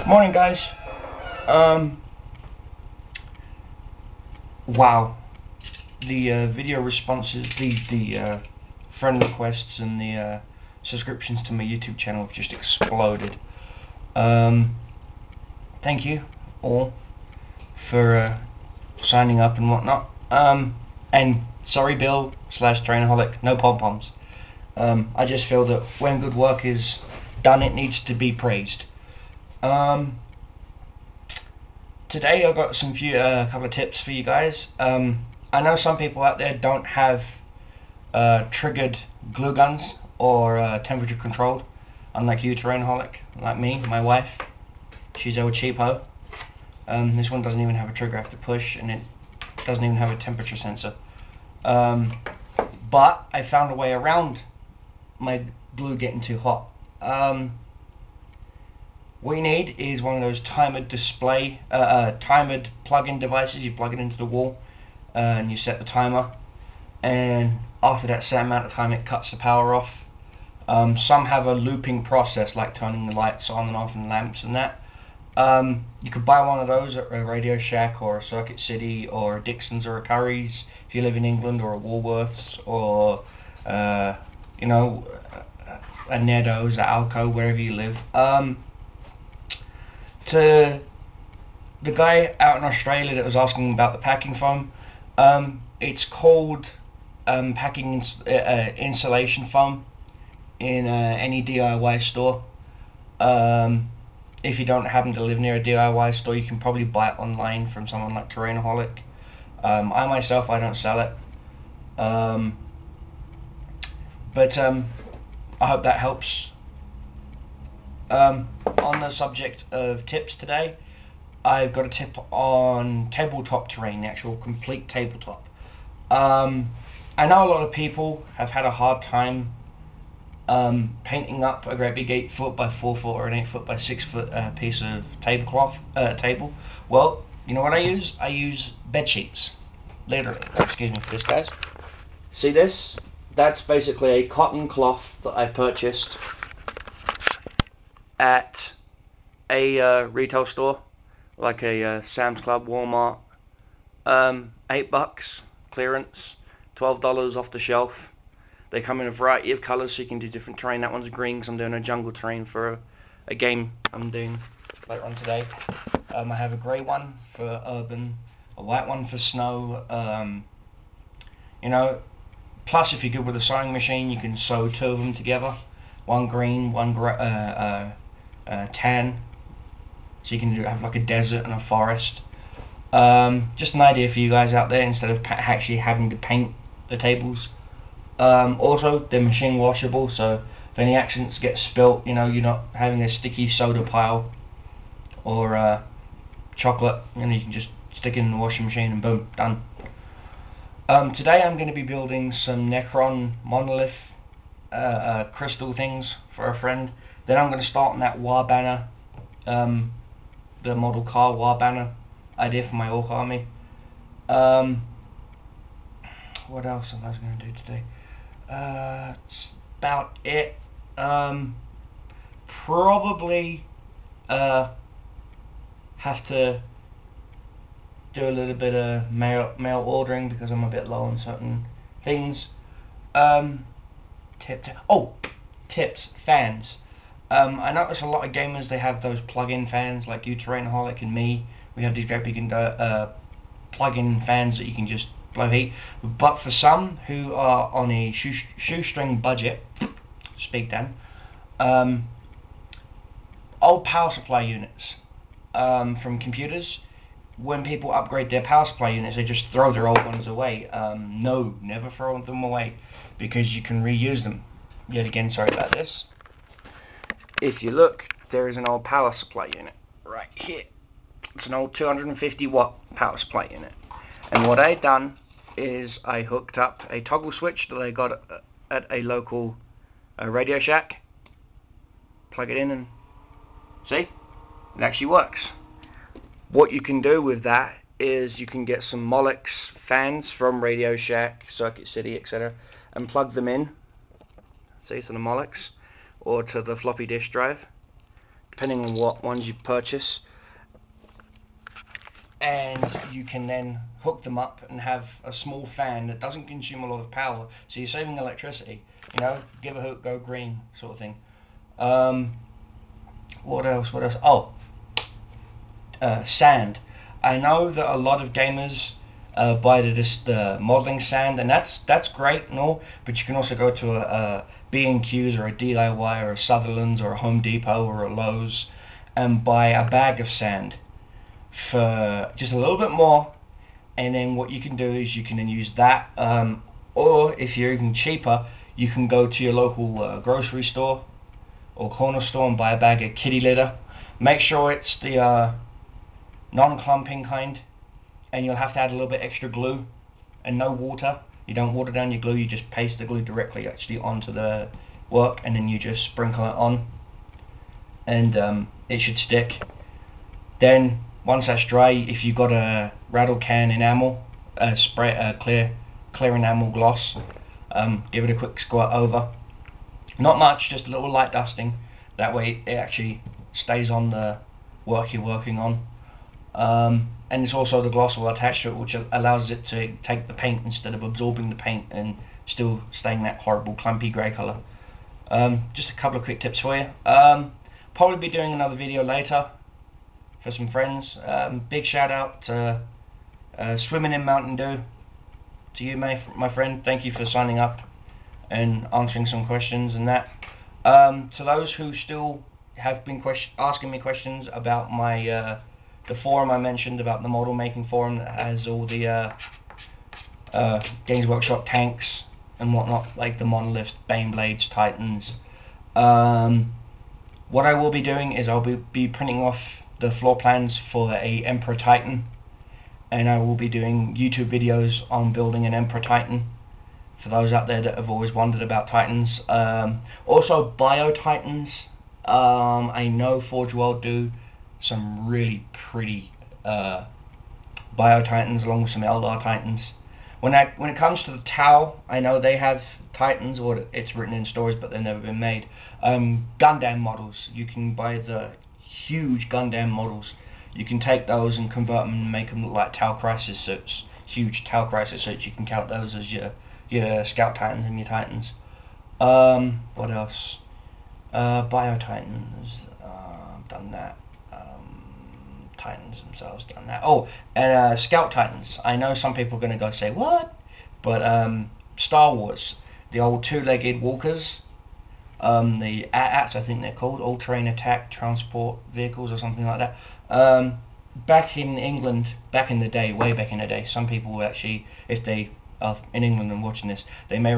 Morning, guys. Wow, the video responses, the friend requests, and the subscriptions to my YouTube channel have just exploded. Thank you all for signing up and whatnot. And sorry, Bill / Trainaholic, no pom poms. I just feel that when good work is done, it needs to be praised. Today I've got a couple of tips for you guys. I know some people out there don't have triggered glue guns or temperature controlled, unlike you, Trainaholic, like me, my wife. She's our cheapo. This one doesn't even have a trigger I have to push, and it doesn't even have a temperature sensor. But I found a way around my glue getting too hot. What you need is one of those timed display, timed plug-in devices. You plug it into the wall, and you set the timer. And after that set amount of time, it cuts the power off. Some have a looping process, like turning the lights on and off and lamps and that. You could buy one of those at a Radio Shack or a Circuit City or a Dixon's or a Curry's if you live in England, or a Woolworths, or you know, a Netto's, a Alco, wherever you live. To the guy out in Australia that was asking about the packing foam, it's called packing insulation foam in any DIY store. If you don't happen to live near a DIY store, you can probably buy it online from someone like Trainaholic. I myself, I don't sell it. But I hope that helps. On the subject of tips today, I've got a tip on tabletop terrain, the actual complete tabletop. I know a lot of people have had a hard time painting up a great big 8 foot by 4 foot or an 8 foot by 6 foot piece of table. Well, you know what I use? I use bed sheets. Literally. Excuse me for this, guys. See this? That's basically a cotton cloth that I purchased at a retail store, like a Sam's Club, Walmart. $8 clearance, $12 off the shelf. They come in a variety of colours, so you can do different terrain. That one's green, because I'm doing a jungle terrain for a game I'm doing later on today. I have a grey one for urban, a white one for snow. You know, plus if you're good with a sewing machine, you can sew 2 of them together. One green, one tan, so you can have like a desert and a forest. Just an idea for you guys out there, instead of actually having to paint the tables. Also, they're machine washable, so if any accidents get spilt, you know, you're not having a sticky soda pile or chocolate. You know, you can just stick it in the washing machine and boom, done. Today I'm going to be building some Necron monolith crystal things for a friend. Then I'm going to start on that War Banner, the model car War Banner idea for my Orc army. What else am I going to do today? That's about it. Probably have to do a little bit of mail ordering, because I'm a bit low on certain things. Tips, fans. I notice a lot of gamers, they have those plug-in fans, like you, Trainaholic, and me. We have these great big plug-in fans that you can just blow heat. But for some who are on a shoestring budget, speak Dan, old power supply units from computers, when people upgrade their power supply units, they just throw their old ones away. No, never throw them away, because you can reuse them. Yet again, sorry about this. If you look, there is an old power supply unit right here. It's an old 250 watt power supply unit. And what I done is I hooked up a toggle switch that I got at a local Radio Shack. Plug it in and see? It actually works. What you can do with that is you can get some Molex fans from Radio Shack, Circuit City, etc. and plug them in. See, to the Molex or to the floppy disk drive. depending on what ones you purchase. And you can then hook them up and have a small fan that doesn't consume a lot of power, so you're saving electricity. You know, give a hoot, go green, sort of thing. What else? Oh, sand. I know that a lot of gamers buy the modeling sand, and that's great and all, but you can also go to a B&Q's or a DIY or a Sutherland's or a Home Depot or a Lowe's and buy a bag of sand for just a little bit more, and then what you can do is you can then use that, or if you're even cheaper, you can go to your local grocery store or corner store and buy a bag of kitty litter. Make sure it's the non-clumping kind, and you'll have to add a little bit extra glue and no water. You don't water down your glue, you just paste the glue directly actually onto the work, and then you just sprinkle it on, and it should stick. Then once that's dry, if you've got a rattle can enamel, clear enamel gloss, give it a quick squirt over. Not much, just a little light dusting. That way it actually stays on the work you're working on. And it's also the gloss will attach to it, which allows it to take the paint instead of absorbing the paint and still staying that horrible clumpy grey colour. Just a couple of quick tips for you. Probably be doing another video later for some friends. Big shout out to Swimming in Mountain Dew. To you, my friend, thank you for signing up and answering some questions and that. To those who still have been asking me questions about my the forum I mentioned, about the model making forum that has all the Games Workshop tanks and whatnot, like the Monoliths, Baneblades, Titans. What I will be doing is I'll be printing off the floor plans for a Emperor Titan, and I will be doing YouTube videos on building an Emperor Titan for those out there that have always wondered about Titans. Also Bio Titans. I know Forge World do some really pretty Bio Titans along with some Eldar Titans. When it comes to the Tau, I know they have Titans, or it's written in stories but they've never been made. Gundam models, you can buy the huge Gundam models. You can take those and convert them and make them look like Tau Crisis suits. Huge Tau Crisis suits, you can count those as your Scout Titans and your Titans. What else? Bio Titans, done that. Titans themselves, done that. Oh, and Scout Titans. I know some people are going to go say, what? But Star Wars, the old two-legged walkers, the AT-ATs, I think they're called, All-Terrain Attack Transport Vehicles or something like that. Back in England, back in the day, way back in the day, some people will actually, if they are in England and watching this, they may